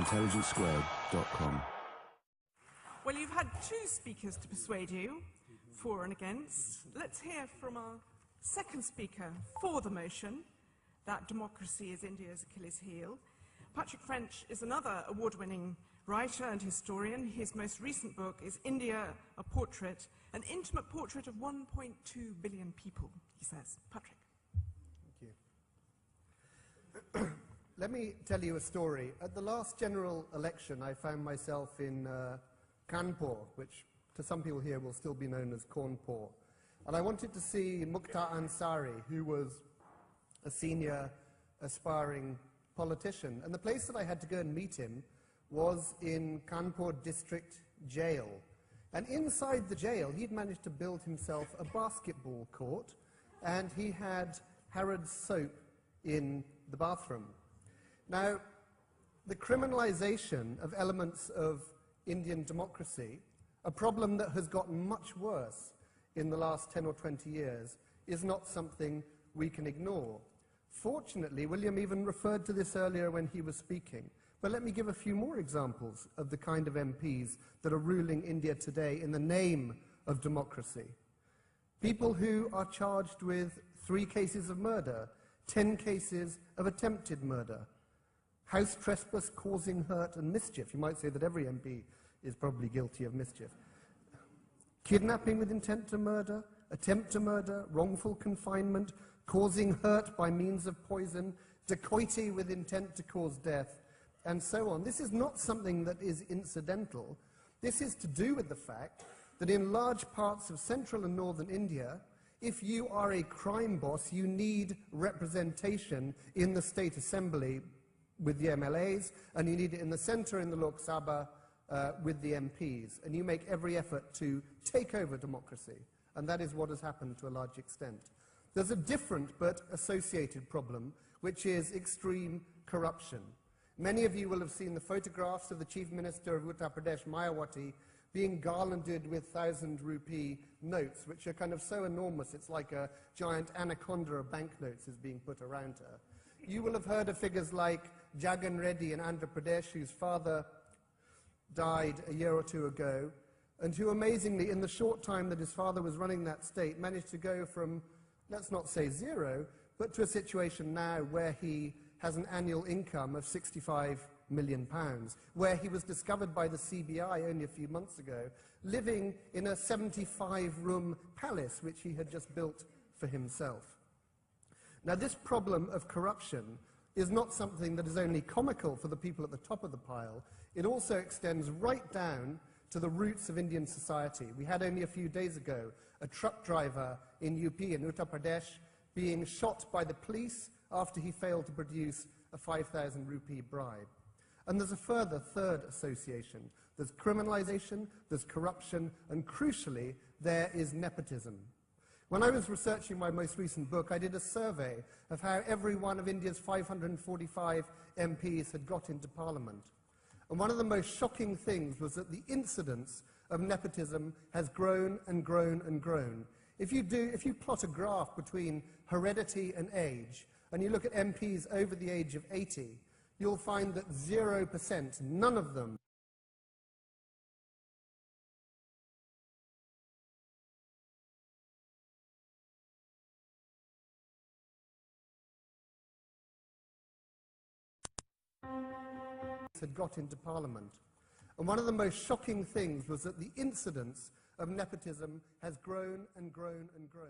intelligencesquared.com. Well, you've had two speakers to persuade you, for and against. Let's hear from our second speaker for the motion that democracy is India's Achilles heel. Patrick French is another award-winning writer and historian. His most recent book is India, a Portrait, an intimate portrait of 1.2 billion people, he says. Patrick. Thank you. Let me tell you a story. At the last general election, I found myself in Kanpur, which to some people here will still be known as Kaunpur. And I wanted to see Mukhtar Ansari, who was a senior aspiring politician. And the place that I had to go and meet him was in Kanpur District Jail. And inside the jail, he'd managed to build himself a basketball court, and he had Harrods soap in the bathroom. Now, the criminalization of elements of Indian democracy, a problem that has gotten much worse in the last 10 or 20 years, is not something we can ignore. Fortunately, William even referred to this earlier when he was speaking, but let me give a few more examples of the kind of MPs that are ruling India today in the name of democracy. People who are charged with 3 cases of murder, 10 cases of attempted murder, house trespass causing hurt and mischief. You might say that every MP is probably guilty of mischief. Kidnapping with intent to murder, attempt to murder, wrongful confinement, causing hurt by means of poison, dacoity with intent to cause death, and so on. This is not something that is incidental. This is to do with the fact that in large parts of central and northern India, if you are a crime boss, you need representation in the state assembly with the MLAs, and you need it in the centre in the Lok Sabha with the MPs, and you make every effort to take over democracy, and that is what has happened to a large extent. There's a different but associated problem, which is extreme corruption. Many of you will have seen the photographs of the Chief Minister of Uttar Pradesh, Mayawati, being garlanded with 1,000 rupee notes, which are kind of so enormous, it's like a giant anaconda of banknotes is being put around her. You will have heard of figures like Jagan Reddy in Andhra Pradesh, whose father died a year or two ago, and who amazingly, in the short time that his father was running that state, managed to go from, let's not say 0, but to a situation now where he has an annual income of £65 million, where he was discovered by the CBI only a few months ago, living in a 75-room palace which he had just built for himself. Now, this problem of corruption is not something that is only comical for the people at the top of the pile. It also extends right down to the roots of Indian society. We had only a few days ago a truck driver in UP, in Uttar Pradesh, being shot by the police after he failed to produce a 5,000 rupee bribe. And there's a further third association. There's criminalization, there's corruption, and crucially, there is nepotism. When I was researching my most recent book, I did a survey of how every one of India's 545 MPs had got into Parliament. And one of the most shocking things was that the incidence of nepotism has grown and grown and grown. If you plot a graph between heredity and age, and you look at MPs over the age of 80, you'll find that 0%, none of them, had got into Parliament. And one of the most shocking things was that the incidence of nepotism has grown and grown and grown.